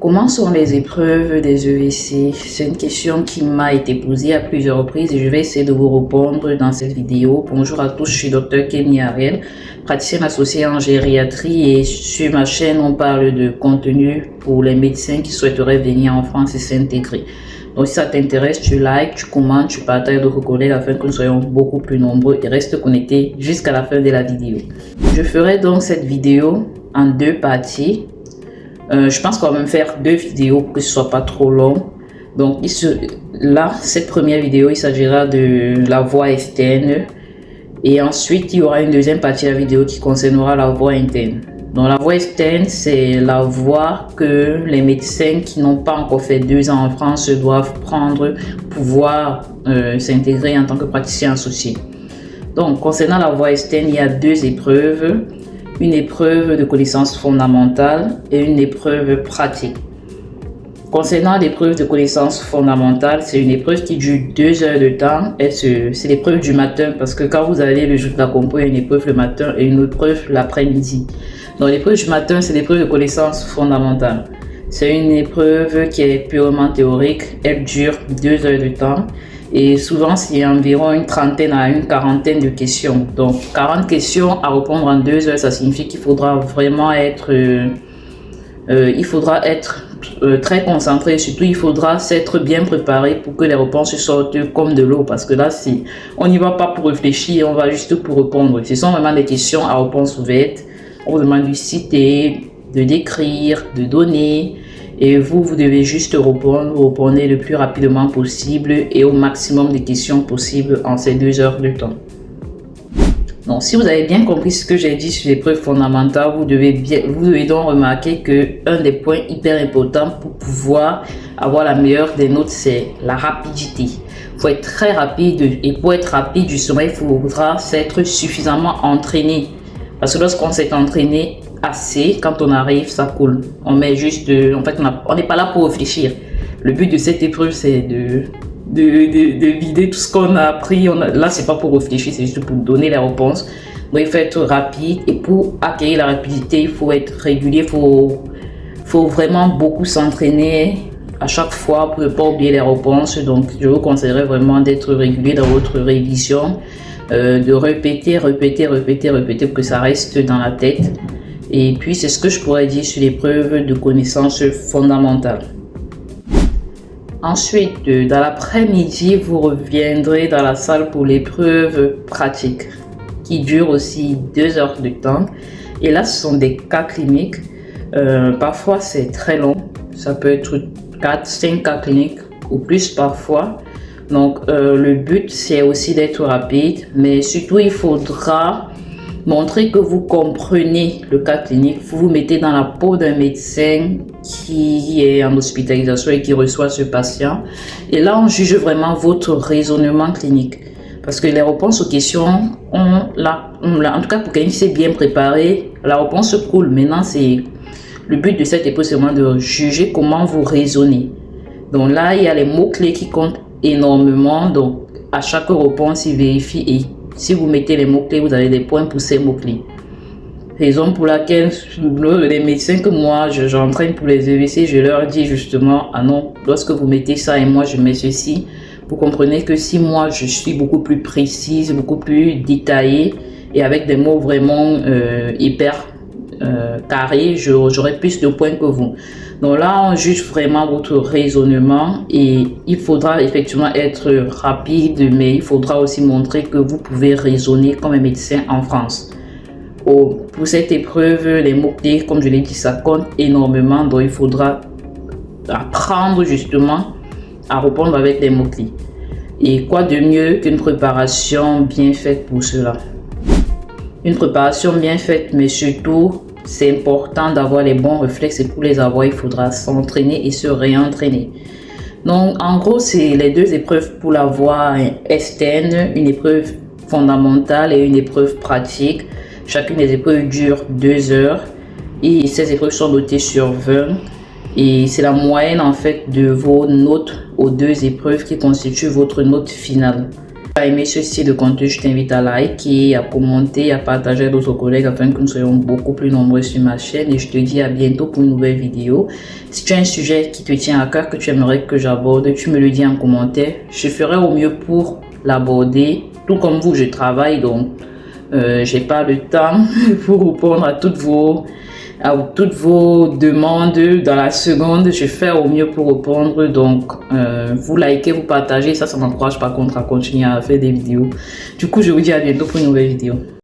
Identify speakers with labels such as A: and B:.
A: Comment sont les épreuves des EVC? C'est une question qui m'a été posée à plusieurs reprises et je vais essayer de vous répondre dans cette vidéo. Bonjour à tous, je suis Dr Kemi Ariel, praticienne associée en gériatrie, et sur ma chaîne on parle de contenu pour les médecins qui souhaiteraient venir en France et s'intégrer. Donc si ça t'intéresse, tu likes, tu commentes, tu partages d'autres collègues afin que nous soyons beaucoup plus nombreux et reste connecté jusqu'à la fin de la vidéo. Je ferai donc cette vidéo en deux parties. Je pense qu'on va même faire deux vidéos pour que ce soit pas trop long. Donc là, cette première vidéo, il s'agira de la voie externe. Et ensuite, il y aura une deuxième partie de la vidéo qui concernera la voie interne. Donc la voie externe, c'est la voie que les médecins qui n'ont pas encore fait 2 ans en France doivent prendre pour pouvoir s'intégrer en tant que praticien associé. Donc concernant la voie externe, il y a 2 épreuves. Une épreuve de connaissances fondamentales et une épreuve pratique. Concernant l'épreuve de connaissances fondamentales, c'est une épreuve qui dure 2 heures de temps. C'est l'épreuve du matin parce que quand vous allez le jour de la compo, il y a une épreuve le matin et une épreuve l'après-midi. Donc l'épreuve du matin, c'est l'épreuve de connaissances fondamentales. C'est une épreuve qui est purement théorique. Elle dure 2 heures de temps. Et souvent, c'est environ une trentaine à une quarantaine de questions. Donc, 40 questions à répondre en 2 heures, ça signifie qu'il faudra vraiment être, très concentré. Surtout, il faudra s'être bien préparé pour que les réponses sortent comme de l'eau. Parce que là, on n'y va pas pour réfléchir, on va juste pour répondre. Ce sont vraiment des questions à réponse ouverte. On vous demande de citer, de décrire, de donner. Et vous devez juste répondre, vous répondez le plus rapidement possible et au maximum de questions possibles en ces 2 heures de temps. Donc, si vous avez bien compris ce que j'ai dit sur l'épreuve fondamentale, vous devez donc remarquer qu'un des points hyper importants pour pouvoir avoir la meilleure des notes, c'est la rapidité. Il faut être très rapide et pour être rapide, justement, il faudra s'être suffisamment entraîné. Parce que lorsqu'on s'est entraîné assez, quand on arrive, ça coule. On met juste en fait, on n'est pas là pour réfléchir. Le but de cette épreuve, c'est de vider tout ce qu'on a appris. Là, c'est pas pour réfléchir, c'est juste pour donner la réponse. Donc, il faut être rapide et pour acquérir la rapidité, il faut être régulier. Il faut vraiment beaucoup s'entraîner à chaque fois pour ne pas oublier les réponses. Donc, je vous conseillerais vraiment d'être régulier dans votre révision, de répéter pour que ça reste dans la tête. Et puis, c'est ce que je pourrais dire sur l'épreuve de connaissances fondamentales. Ensuite, dans l'après-midi, vous reviendrez dans la salle pour l'épreuve pratique, qui dure aussi 2 heures de temps. Et là, ce sont des cas cliniques. Parfois, c'est très long. Ça peut être 4-5 cas cliniques ou plus parfois. Donc, le but, c'est aussi d'être rapide. Mais surtout, il faudra montrer que vous comprenez le cas clinique. Vous vous mettez dans la peau d'un médecin qui est en hospitalisation et qui reçoit ce patient. Et là, on juge vraiment votre raisonnement clinique. Parce que les réponses aux questions, en tout cas pour quelqu'un qui s'est bien préparé, la réponse coule. Maintenant, le but de cette épreuve, c'est vraiment de juger comment vous raisonnez. Donc là, il y a les mots-clés qui comptent énormément. Donc, à chaque réponse, il vérifie et si vous mettez les mots-clés, vous avez des points pour ces mots-clés. Raison pour laquelle les médecins que moi j'entraîne pour les EVC, je leur dis justement, ah non, lorsque vous mettez ça et moi je mets ceci, vous comprenez que si moi je suis beaucoup plus précise, beaucoup plus détaillée et avec des mots vraiment hyper carrés, j'aurai plus de points que vous. Donc là, on juge vraiment votre raisonnement et il faudra effectivement être rapide, mais il faudra aussi montrer que vous pouvez raisonner comme un médecin en France. Pour cette épreuve, les mots-clés, comme je l'ai dit, ça compte énormément. Donc il faudra apprendre justement à répondre avec des mots-clés. Et quoi de mieux qu'une préparation bien faite pour cela? Une préparation bien faite, mais surtout, c'est important d'avoir les bons réflexes et pour les avoir, il faudra s'entraîner et se réentraîner. Donc, en gros, c'est les 2 épreuves pour la voie externe, une épreuve fondamentale et une épreuve pratique. Chacune des épreuves dure 2 heures et ces épreuves sont notées sur 20. Et c'est la moyenne en fait de vos notes aux 2 épreuves qui constituent votre note finale. as aimé ce style de contenu, je t'invite à liker, à commenter, à partager à d'autres collègues afin que nous soyons beaucoup plus nombreux sur ma chaîne. Et je te dis à bientôt pour une nouvelle vidéo. Si tu as un sujet qui te tient à cœur, que tu aimerais que j'aborde, tu me le dis en commentaire. Je ferai au mieux pour l'aborder. Tout comme vous, je travaille, donc j'ai pas le temps pour répondre à toutes vos demandes dans la seconde. Je fais au mieux pour répondre. Donc, vous likez, vous partagez. Ça m'encourage par contre à continuer à faire des vidéos. Du coup, je vous dis à bientôt pour une nouvelle vidéo.